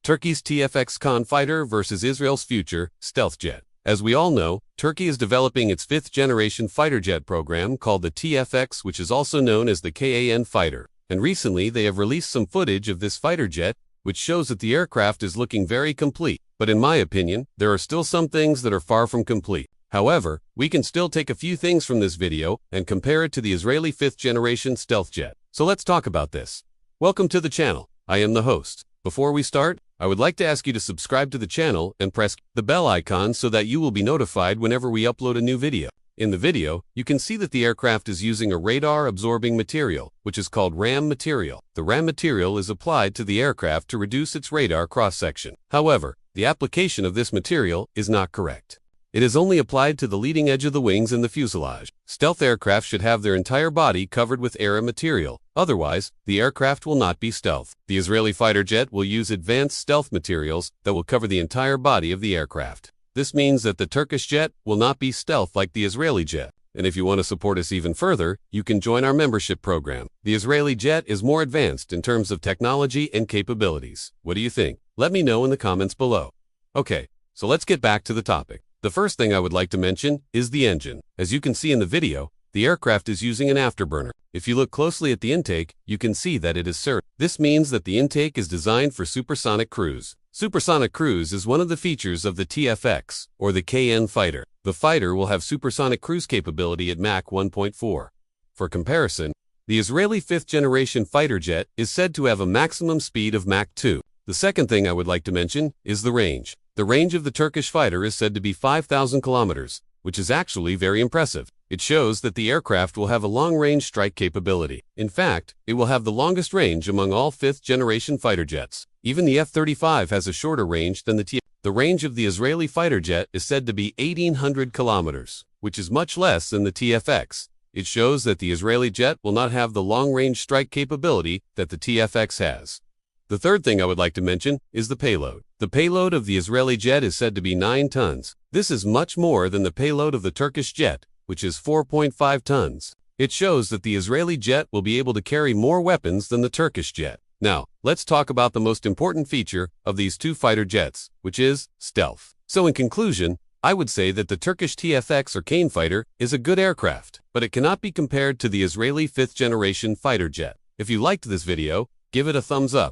Turkey's TF-X KAAN Fighter versus Israel's future stealth jet. As we all know, Turkey is developing its fifth-generation fighter jet program called the TF-X, which is also known as the KAAN Fighter. And recently, they have released some footage of this fighter jet, which shows that the aircraft is looking very complete. But in my opinion, there are still some things that are far from complete. However, we can still take a few things from this video and compare it to the Israeli fifth-generation stealth jet. So let's talk about this. Welcome to the channel. I am the host. Before we start, I would like to ask you to subscribe to the channel and press the bell icon so that you will be notified whenever we upload a new video. In the video, you can see that the aircraft is using a radar-absorbing material, which is called RAM material. The RAM material is applied to the aircraft to reduce its radar cross-section. However, the application of this material is not correct. It is only applied to the leading edge of the wings and the fuselage. Stealth aircraft should have their entire body covered with air material. Otherwise, the aircraft will not be stealth. The Israeli fighter jet will use advanced stealth materials that will cover the entire body of the aircraft. This means that the Turkish jet will not be stealth like the Israeli jet. And if you want to support us even further, you can join our membership program. The Israeli jet is more advanced in terms of technology and capabilities. What do you think? Let me know in the comments below. Okay, so let's get back to the topic. The first thing I would like to mention is the engine. As you can see in the video, the aircraft is using an afterburner. If you look closely at the intake, you can see that it is SIR. This means that the intake is designed for supersonic cruise. Supersonic cruise is one of the features of the TF-X, or the KAAN Fighter. The fighter will have supersonic cruise capability at Mach 1.4. For comparison, the Israeli fifth-generation fighter jet is said to have a maximum speed of Mach 2. The second thing I would like to mention is the range. The range of the Turkish fighter is said to be 5,000 kilometers, which is actually very impressive. It shows that the aircraft will have a long-range strike capability. In fact, it will have the longest range among all fifth-generation fighter jets. Even the F-35 has a shorter range than the TF. The range of the Israeli fighter jet is said to be 1,800 kilometers, which is much less than the TF-X. It shows that the Israeli jet will not have the long-range strike capability that the TF-X has. The third thing I would like to mention is the payload. The payload of the Israeli jet is said to be 9 tons. This is much more than the payload of the Turkish jet, which is 4.5 tons. It shows that the Israeli jet will be able to carry more weapons than the Turkish jet. Now, let's talk about the most important feature of these two fighter jets, which is stealth. So in conclusion, I would say that the Turkish TF-X or KAAN Fighter is a good aircraft, but it cannot be compared to the Israeli fifth-generation fighter jet. If you liked this video, give it a thumbs up.